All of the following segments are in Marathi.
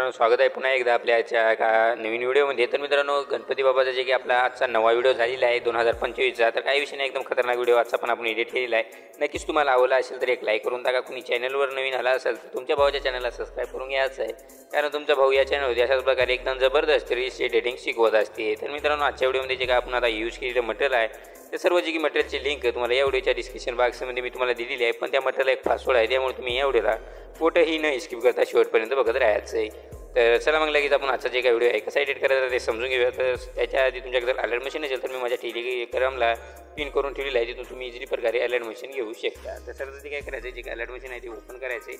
मित्रांनो, स्वागत आहे पुन्हा एकदा आपल्या आजच्या एका नवीन व्हिडिओमध्ये. तर मित्रांनो, गणपती बाबाचा जे की आपला आजचा नवा व्हिडिओ झालेला आहे 2025चा. तर काही विषय नाही, एकदम खतरनाक व्हिडिओ आजचा पण आपण एडिट केलेला आहे. नक्कीच तुम्हाला आवडला असेल तर एक लाईक करून टाका. कुणी चॅनलवर नवीन आला असेल तर तुमच्या भावाच्या चॅनलला सबस्क्राईब करून घ्यायचं आहे, कारण तुमचा भाऊ या चॅनलवरती अशाच प्रकारे एकदम जबरदस्त रील्स एडिटिंग शिकवत असते. तर मित्रांनो, आजच्या व्हिडिओमध्ये जे काय आपण आता यूज केलेलं मटेरियल आहे ते सर्व जी की मटेरियलची लिंक तुम्हाला या व्हिडिओच्या डिस्क्रिप्शन बॉक्समध्ये मी तुम्हाला दिलेली आहे. पण त्या मटेरियलला एक पासवर्ड आहे, त्यामुळे तुम्ही या व्हिडिओला कुठेही न स्किप करता शेवटपर्यंत बघत राहायचं आहे. तर चला मग लगेच आपण आजचा जे काही व्हिडिओ आहे कसा एडिट करायचा ते समजून घेऊया. तर त्याच्या आधी तुमच्याकडे जर अलर्ट मशीन असेल तर मी माझ्या टेलिग्रामला पिन करून ठेवलेलं आहे, तिथून तुम्ही इझिली प्रकारे अलर्ट मशीन घेऊ शकता. तर सर्व काय करायचं, जे काही अलर्ट मशीन आहे ते ओपन करायचं आहे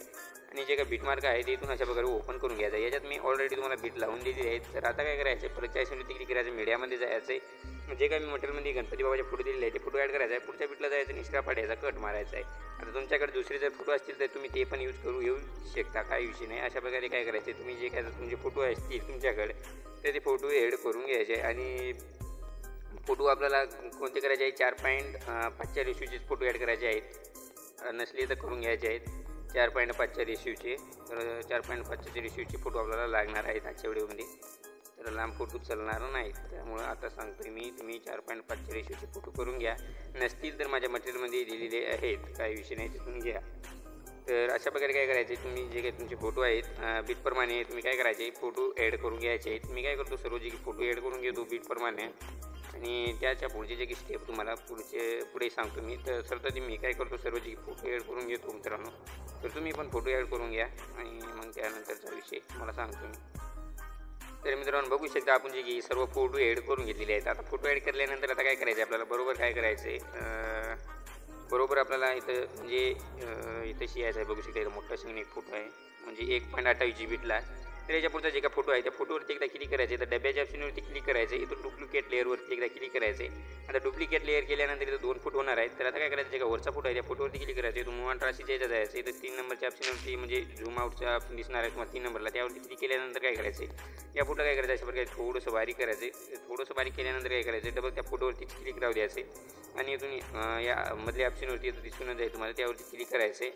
आणि जे काही बीट मार्क आहे ते इथून अशा प्रकारे ओपन करून घ्यायचं. याच्यात मी ऑलरेडी तुम्हाला बीट लावून दिलेली आहे. तर आता काय करायचं, परत क्लिक करायचं, मीडियामध्ये जायचं आहे, जे काही मी मटेरियलमध्ये गणपती बाबाचे फोटो दिलेले आहे ते फोटो ॲड करायचा आहे. पुढच्या बीटला जायचं, निष्ठा पाडायचा, कट मारायचा आहे. आता तुमच्याकडे दुसरे जर फोटो असतील तर तुम्ही ते पण यूज करू येऊ शकता, काही विषय नाही. अशा प्रकारे काय करायचे, तुम्ही जे काय तुमचे फोटो असतील तुमच्याकडे तर ते फोटो ॲड करून घ्यायचे. आणि फोटो आपल्याला कोणते करायचे आहे, 4.5च्या रेशोचे फोटो ॲड करायचे आहेत, नसले तर करून घ्यायचे आहेत 4.5च्या रेशोचे. तर 4.5च्या रेशोचे फोटो आपल्याला लागणार आहेत आजच्या व्हिडिओमध्ये. तर लांब फोटो चालणार नाहीत, त्यामुळं आता सांगतोय मी, तुम्ही 4.5च्या रेशोचे फोटो करून घ्या. नसतील तर माझ्या मटेरियलमध्ये दिलेले आहेत, काही विषय नाही, तिथून घ्या. तर अशा प्रकारे काय करायचे, तुम्ही जे काही तुमचे फोटो आहेत बीटप्रमाणे तुम्ही काय करायचे, फोटो ॲड करून घ्यायचे आहेत. मी काय करतो, सर्व जे की फोटो ॲड करून घेतो बीटप्रमाणे, आणि त्याच्या पुढचे जे की स्टेप तुम्हाला पुढे सांगतो मी. तर सर्वप्रथम मी काय करतो, सर्व जे फोटो ॲड करून घेतो मित्रांनो. तर तुम्ही पण फोटो ॲड करून घ्या आणि मग त्यानंतरचा विषय तुम्हाला सांगतो मी. तर मित्रांनो, बघू शकता आपण जे की सर्व फोटो ॲड करून घेतलेले आहेत. आता फोटो ॲड केल्यानंतर आता काय करायचं आपल्याला, बरोबर काय करायचं आहे, बरोबर आपल्याला इथं म्हणजे इथंशी यायचं आहे. बघू शकता इथं मोठा सिंगने एक फोटो आहे, म्हणजे 1.28 GBला. तर याच्या पुढचा जे काय फोटो आहे त्या फोटोवरती एकदा क्लिक करायचे. तर डब्याच्या ऑप्शनवरती क्लिक करायचं, इथं डुप्लिकेट लेअरवरती एकदा क्लिक करायचे. आता डुप्लिकेट लेअर केल्यानंतर इथं 2 फोटो होणार आहेत. तर आता काय करायचं, जे का वरचा फोटो आहे त्या फोटोवरती क्लिक करायचे. इथून मूव राशीच्या यायचं जायचं, इथं 3 नंबरच्या ऑप्शनवरती म्हणजे झूम आउटचा ऑप्शन दिसणार आहे तुम्हाला 3 नंबरला, त्यावरती क्लिक केल्यानंतर काय करायचे, या फोटोला काय करायचं, अशा प्रकारे थोडंसं बारीक करायचे. थोडंसं बारीक केल्यानंतर काय करायचं, डबल त्या फोटोवरती क्लिक राहू द्यायचे आणि इथून या मधल्या ऑप्शनवरती दिसून जाईल तुम्हाला, त्यावरती क्लिक करायचे.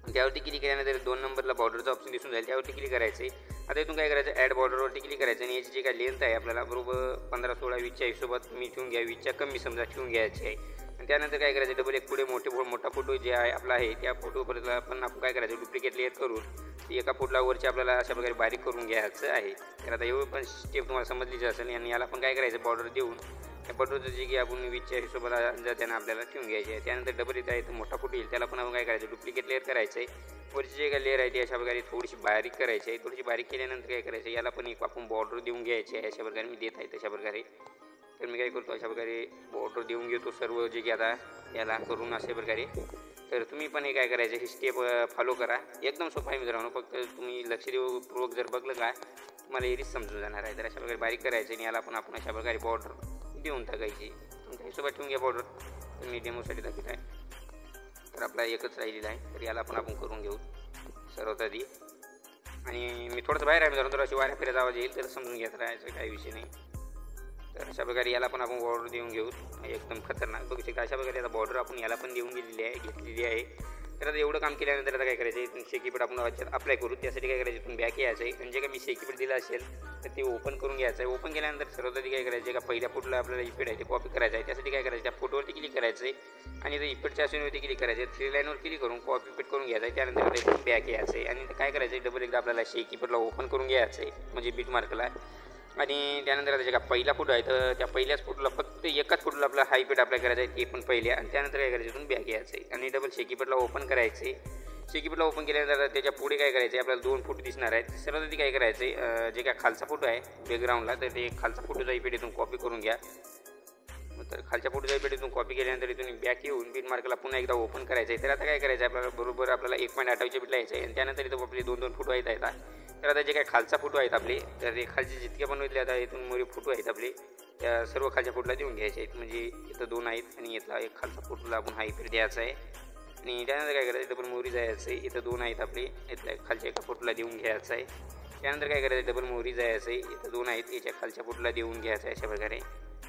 त्यावरती क्लिक केल्यानंतर 2 नंबरला बॉर्डरचा ऑप्शन दिसून जाईल, त्यावरती क्लिक करायचे. आता इथून काय करायचं, ॲड बॉर्डरवरती क्लिक करायचं आणि याची जे काय लेंथ आहे आपल्याला बरोबर 15, 16, 20च्या हिशोबात तुम्ही ठेवून घ्या, 20च्या कमी समजा ठेवून घ्यायची आहे. आणि त्यानंतर काय करायचं, डबल एक पुढे मोठा फोटो जे आहे आपला आहे त्या फोटोपर्यंत आपण काय करायचं, डुप्लिकेट लेअर करून एका फोटोला वरची आपल्याला अशा प्रकारे बारीक करून घ्यायचं आहे. तर आता एवढं पण स्टेप तुम्हाला समजलीच असेल. आणि याला पण काय करायचं, बॉर्डर देऊन त्या फोटोचं जे की आपण 20च्या हिशोबाला त्यांना आपल्याला ठेवून घ्यायचे आहे. त्यानंतर डबल इथं आहे मोठा फोटो येईल, त्याला पण आपण काय करायचं, डुप्लिकेट लेअर करायचं आहे. वरची जे काही लेअर आहे ती अशा प्रकारे थोडीशी बारीक करायची आहे. थोडीशी बारीक केल्यानंतर काय करायचं, याला पण एक आपण बॉर्डर देऊन घ्यायची आहे. अशा प्रकारे मी देत आहे तशा प्रकारे. तर मी काय करतो, अशा प्रकारे बॉर्डर देऊन घेतो सर्व जे की आता याला करून अशा प्रकारे. तर तुम्ही पण हे काय करायचं, ही स्टेप फॉलो करा, एकदम सोपं आहे मित्रांनो. फक्त तुम्ही लक्ष देऊपूर्वक जर बघलं का तुम्हाला एरीच समजून जाणार आहे. तर अशा प्रकारे बारीक करायचं आणि याला पण आपण अशा प्रकारे बॉर्डर देऊन टाकायची. तुमच्या हिशोबात ठेवून घ्या बॉर्डर. तर मी डेमोसाठी दाखवत आहे. तर आपला एकच राहिलेला आहे, तर याला पण आपण करून घेऊ सर्वात आधी. आणि मी थोडंसं बाहेर आहे मित्रांनो, तर अशी वाऱ्या फिरायचा आवाज येईल तर समजून घेत राहायचं, काही विषय नाही. तर अशा प्रकारे याला पण आपण बॉर्डर देऊन घेऊ, एकदम खतरनाक. बघू शकता अशा प्रकारे आता बॉर्डर आपण याला पण देऊन घेतलेली आहे. तर आता एवढं काम केल्यानंतर आता काय करायचं, इथून शेकीपीठ आपण अप्लाय करू. त्यासाठी काय करायचं, इथून बॅक यायचं आहे आणि जे काय मी शेकीपीठ दिलं असेल तर ते ओपन करून घ्यायचं आहे. ओपन केल्यानंतर सर्वात आधी काय करायचं, का पहिल्या फोटोला आपल्याला इफेक्ट आहे ते कॉपी करायचं आहे. त्यासाठी काय करायचं, त्या फोटोवरती क्लिक करायचं आहे आणि इथं इफेक्टच्या ऑप्शनवरती क्लिक करायचं आहे. 3 लाईनवर क्लिक करून कॉपी पेस्ट करून घ्यायचं आहे. त्यानंतर इथून बॅक यायचं आहे आणि काय करायचं, डबल एकदा आपल्याला शेकीपीठला ओपन करून घ्यायचं आहे, म्हणजे बीट मार्कला. आणि त्यानंतर आता जे का पहिला फोटो आहे तर त्या पहिल्याच फोटोला फक्त एकाच फोटोला आपला हायपीट अप्लाय करायचं आहे, ते पण पहिल्या. आणि त्यानंतर काय करायचं, इथून बॅक यायचं आहे आणि डबल शेकीपीठला ओपन करायचं आहे. शेकीपीठला ओपन केल्यानंतर त्याच्या पुढे काय करायचं आहे, आपल्याला 2 फोटो दिसणार आहेत. सर्वात आधी काय करायचं आहे, जे काय खालचा फोटो आहे बॅकग्राऊंडला, तर ते खालचा फोटोचा इफेक्ट इथून कॉपी करून घ्या. तर खालच्या फोटोचा इफेक्ट इथून कॉपी केल्यानंतर इथून बॅक येऊन बीट मार्कला पुन्हा एकदा ओपन करायचं आहे. तर आता काय करायचं आहे, आपल्याला बरोबर आपल्याला 1.28 GBला यायचं आहे. आणि त्यानंतर इथं आपले 2 फोटो आहेत. तर आता जे काही खालचा फोटो आहेत आपले, तर ते खालचे जितके बनवले आता इथून मोरे फोटो आहेत आपले, त्या सर्व खालच्या फोटोला देऊन घ्यायचे आहेत. म्हणजे इथं 2 आहेत आणि इथला एक खालचा फोटोला आपण हा इफेक्ट द्यायचा आहे. आणि त्यानंतर काय करायचं, डबल मोहरी जायचं आहे. इथं 2 आहेत आपले, इथल्या खालच्या एका फोटोला देऊन घ्यायचं आहे. त्यानंतर काय करायचं, डबल मोहरी जायचं आहे. इथं 2 आहेत, याच्या खालच्या फोटोला देऊन घ्यायचं आहे अशा प्रकारे.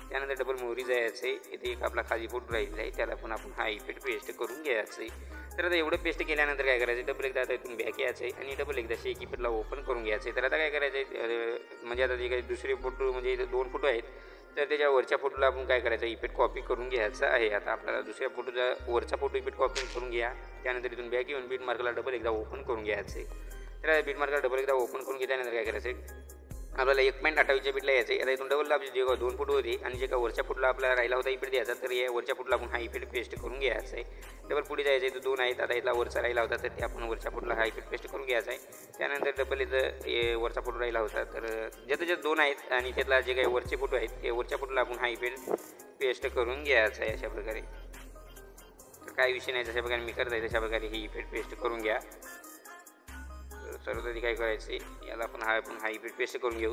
त्यानंतर डबल मोहरी जायचं आहे. इथे एक आपला खाली फोटो राहिलेला आहे, त्याला पण आपण हा इफेक्ट पेस्ट करून घ्यायचं आहे. तर आता एवढं पेस्ट केल्यानंतर काय करायचं, डबल एकदा आता इथून बॅक यायचं आहे आणि डबल एकदा कीपॅडला ओपन करून घ्यायचं आहे. तर आता काय करायचं आहे, म्हणजे आता जे काही दुसरे फोटो म्हणजे इथे 2 फोटो आहेत, तर त्याच्या वरच्या फोटोला आपण काय करायचं, इफेक्ट कॉपी करून घ्यायचा आहे. आता आपल्याला दुसऱ्या फोटोचा वरचा फोटो इफेक्ट कॉपी करून घ्या. त्यानंतर इथून बॅक येऊन बीट मार्कला डबल एकदा ओपन करून घ्यायचं आहे. तर बीट मार्कला डबल एकदा ओपन करून घेतल्यानंतर काय करायचं आहे, आपल्याला 1.28 बीटला यायचं आहे. आता इथून डबल आपले जे 2 फोटो होते आणि जे का वरच्या फोटोला आपल्याला राहिला होता इफेक्ट द्यायचा, तर या वरच्या फोटोला आपण हा इफेक्ट पेस्ट करून घ्यायचा आहे. डबल पुढे जायचं आहे, तर 2 आहेत. आता इथला वरचा राहिला होता, तर ते आपण वरच्या फोटोला हा इफेक्ट पेस्ट करून घ्यायचा आहे. त्यानंतर डबल इथं वरचा फोटो राहिला होता, तर ज्याचे 2 आहेत आणि त्यातला जे काही वरचे फोटो आहेत, ते वरच्या फोटोला आपण हा इफेक्ट पेस्ट करून घ्यायचा आहे अशा प्रकारे. तर काही विषय नाही, जशा प्रकारे मी करत आहे तशा प्रकारे ही इफेक्ट पेस्ट करून घ्या. सर्वप्रथम काय करायचं, याला आपण हा इफेक्ट पेस्ट करून घेऊ.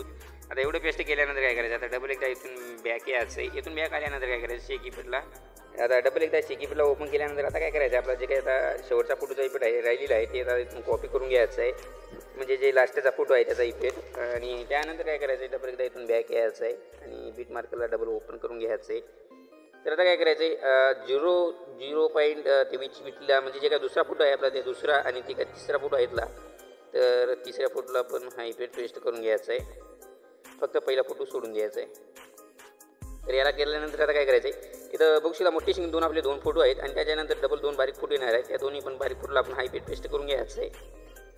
आता एवढं पेस्ट केल्यानंतर काय करायचं, आता डबल एकदा इथून बॅक यायचं आहे. इथून बॅक आल्यानंतर काय करायचं, कीपॅडला आता डबल एकदा कीपॅडला ओपन केल्यानंतर आता काय करायचं, आपला जे काही आता शेवटचा फोटोचा इफेक्ट आहे राहिलेला आहे, ते आता इथून कॉपी करून घ्यायचं आहे, म्हणजे जे लास्टचा फोटो आहे त्याचा इफेक्ट. आणि त्यानंतर काय करायचं, डबल एकदा इथून बॅक यायचं आहे आणि बीट मार्करला डबल ओपन करून घ्यायचं आहे. तर आता काय करायचं आहे, 0.23 बीटला म्हणजे जे काय दुसरा फोटो आहे आपला, ते दुसरा आणि ते काय तिसरा फोटो आहे इथला, तर तिसऱ्या फोटोला आपण हा इफेक्ट पेस्ट करून घ्यायचा आहे. फक्त पहिला फोटो सोडून द्यायचा आहे. तर याला केल्यानंतर आता काय करायचं आहे, इथं बघशीला मोठी शिंग 2 आपले 2 फोटो आहेत आणि त्याच्यानंतर डबल 2 बारीक फोटो येणार आहेत. त्या दोन्ही पण बारीक फोटोला आपण हा इफेक्ट पेस्ट करून घ्यायचं आहे.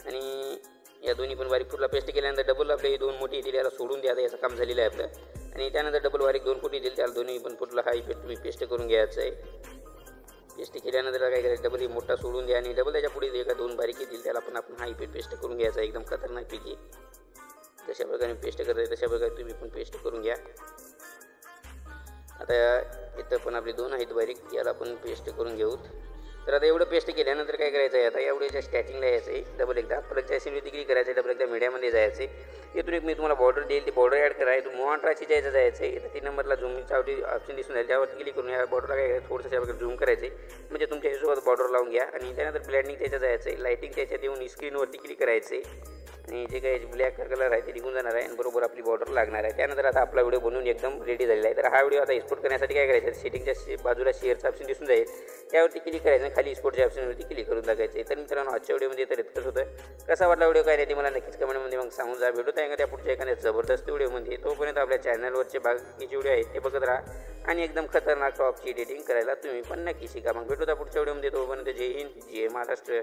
आणि या दोन्ही पण बारीक फोटोला पेस्ट केल्यानंतर डबल आपले 2 मोठी येतील, याला सोडून द्या. याचं काम झालेलं आहे आपलं. आणि त्यानंतर डबल बारीक 2 फोटो येतील, त्याला दोन्ही पण फोटोला हा इफेक्ट तुम्ही पेस्ट करून घ्यायचं आहे. पेस्ट केल्यानंतर काय करायचं, डबल मोठा सोडून द्या आणि डबल त्याच्या पुढे जे का 2 बारीक येतील त्याला पण आपण हा इफेक्ट पेस्ट करून घ्यायचा आहे. एकदम खतरनाक पैकी जशा प्रकारे पेस्ट करत आहे तशा प्रकारे तुम्ही पण पेस्ट करून घ्या. आता इथं पण आपले 2 आहेत बारीक, याला पण पेस्ट करून घेऊ. तर आता एवढं पेस्ट केल्यानंतर काय करायचं आहे, आता एवढ्याच्या स्टॅचिंगला यायचं आहे. डबल एकदा परतच्या सिमवरती क्लिक करायचं आहे, डबल एकदा मीडियामध्ये जायचं आहे. इथून एक मी तुम्हाला बॉर्डर देईल, ती बॉर्डर ॲड करा. इथून मोहांट्राची जायचं आहे. इथं 3 नंबरला झूमचा ऑप्शन दिसून जाईल, त्यावरती क्लिक करून या बॉर्डरला काय थोडंसं त्याप्रकारे झूम करायचं आहे, म्हणजे तुमच्या हिशोबात बॉर्डर लावून घ्या. आणि त्यानंतर ब्लँडिंग त्याच्यात जायचं आहे, लाईटिंग त्याच्यात येऊन स्क्रीनवरती क्लिक करायचं आहे आणि जे काही ब्लॅक कलर आहे ते निघून जाणार आहे आणि बरोबर आपली बॉर्डर लागणार आहे. त्यानंतर आता आपला व्हिडिओ बनवून एकदम रेडी झालेला आहे. तर हा व्हिडिओ आता एक्सपोर्ट करण्यासाठी काय करायचं, सेटिंगच्या बाजूला शेअरचा ऑप्शन दिसून जाईल, त्यावरती क्लिक करायचं आणि खाली एक्सपोर्टच्या ऑप्शनवरती क्लिक करून टाकायचं आहे. तर मित्रांनो, आजच्या व्हिडिओमध्ये तर इतकंच होतं. कसा वाटला व्हिडिओ काय नाही ते मला नक्कीच कमेंटमध्ये मग सांगून जा. भेटू आहे का त्या पुढच्या एखाद्या जबरदस्त व्हिडिओमध्ये. तोपर्यंत आपल्या चॅनलवरचे बाकीचे व्हिडिओ आहेत ते बघत राहा आणि एकदम खतरनाक टॉपची एडिटिंग करायला तुम्ही पण नक्की शिका. मग भेटू त्या पुढच्या व्हिडिओमध्ये. तोपर्यंत जय हिंद, जय महाराष्ट्र.